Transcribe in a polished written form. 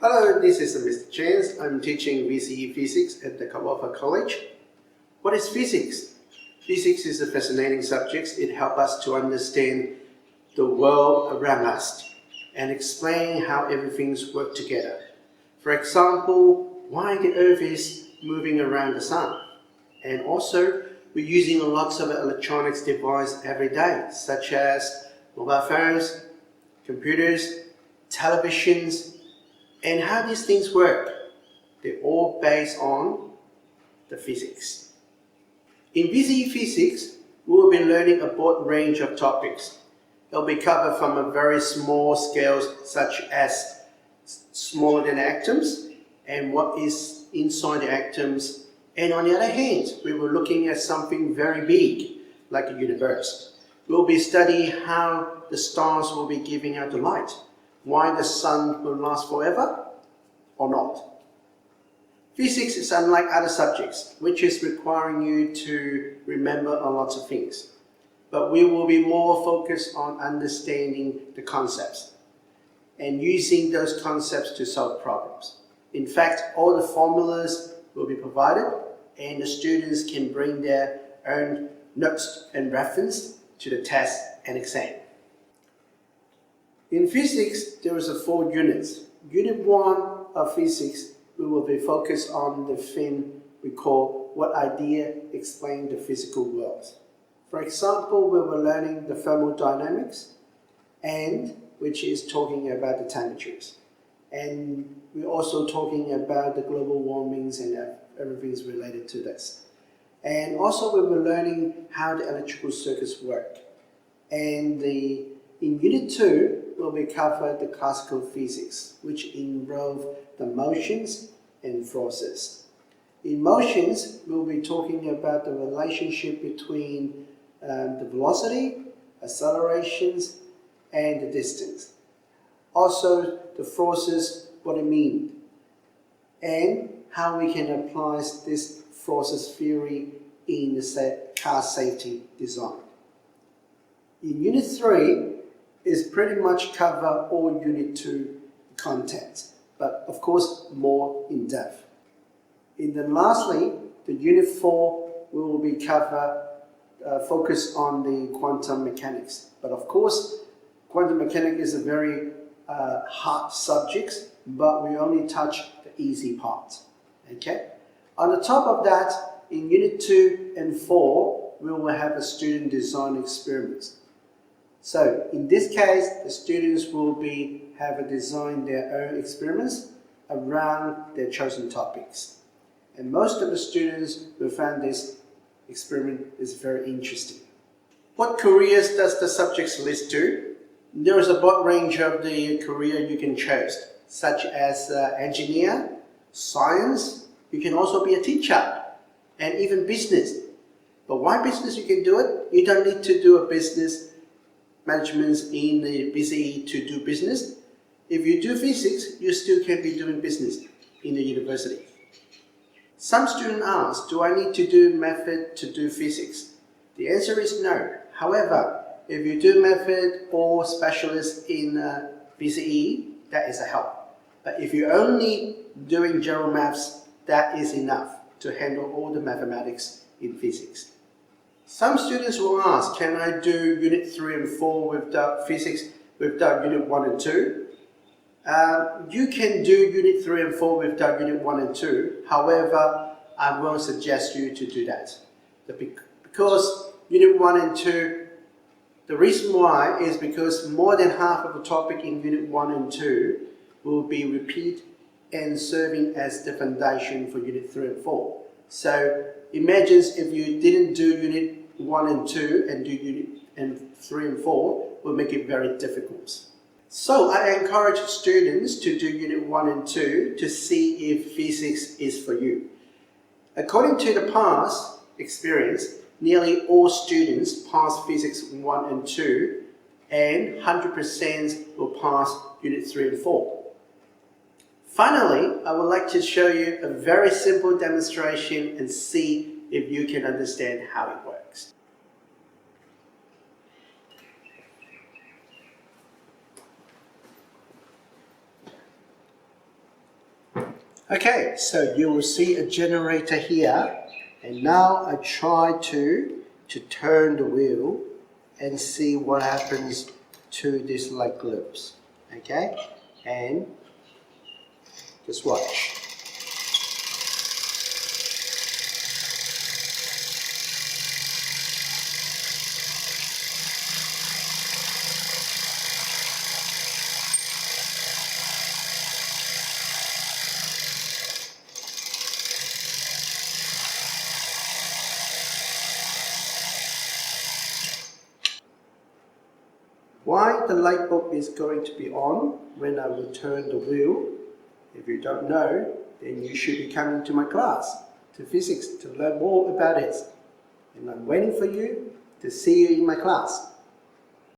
Hello, this is Mr. Chance. I'm teaching VCE Physics at the Kawafa College. What is physics? Physics is a fascinating subject. It helps us to understand the world around us and explain how everything's work together. For example, why the Earth is moving around the Sun. And also, we're using lots of electronics devices every day, such as mobile phones, computers, televisions, and how these things work. They're all based on the physics. In VCE Physics, we will be learning a broad range of topics. They'll be covered from a very small scales, such as smaller than atoms and what is inside the atoms. And on the other hand, we were looking at something very big, like the universe. We'll be studying how the stars will be giving out the light, why the sun will last forever or not. Physics is unlike other subjects, which is requiring you to remember a lot of things. But we will be more focused on understanding the concepts and using those concepts to solve problems. In fact, all the formulas will be provided and the students can bring their own notes and reference to the test and exam. In physics, there is 4 units. Unit 1 of physics, we will be focused on the thing we call what idea explain the physical world. For example, we were learning the thermodynamics, and which is talking about the temperatures. And we're also talking about the global warmings and everything's related to this. And also we were learning how the electrical circuits work. And in Unit 2, we'll be covered the classical physics, which involve the motions and forces. In motions, we'll be talking about the relationship between the velocity, accelerations, and the distance. Also, the forces, what it means, and how we can apply this forces theory in the car safety design. In Unit 3, is pretty much cover all Unit 2 contents, but of course more in depth. And then lastly, the Unit 4 will be focus on the quantum mechanics. But of course, quantum mechanics is a very hard subject, but we only touch the easy part. Okay. On the top of that, in Unit 2 and 4, we will have a student design experiments. So in this case, the students will have designed their own experiments around their chosen topics. And most of the students will find this experiment is very interesting. What careers does the subjects list to? There is a broad range of the career you can choose, such as engineer, science, you can also be a teacher, and even business. But why business you can do it? You don't need to do a business management in the VCE to do business. If you do physics, you still can be doing business in the university. Some students ask, do I need to do method to do physics? The answer is no. However, if you do method or specialist in VCE, that is a help. But if you're only doing general maths, that is enough to handle all the mathematics in physics. Some students will ask, can I do Unit 3 and 4 without physics, without Unit 1 and 2? You can do Unit 3 and 4 without Unit 1 and 2. However, I won't suggest you to do that. Because Unit 1 and 2, the reason why is because more than half of the topic in Unit 1 and 2 will be repeat and serving as the foundation for Unit 3 and 4. So imagine if you didn't do Unit 1 and 2 and do Unit 3 and 4, will make it very difficult. So I encourage students to do Unit 1 and 2 to see if physics is for you. According to the past experience, nearly all students pass Physics 1 and 2 and 100% will pass Unit 3 and 4. Finally, I would like to show you a very simple demonstration and see if you can understand how it works. Okay, so you will see a generator here, and now I try to turn the wheel and see what happens to these leg loops. Okay, and just watch. Why the light bulb is going to be on when I will turn the wheel? If you don't know, then you should be coming to my class, to physics, to learn more about it. And I'm waiting for you to see you in my class.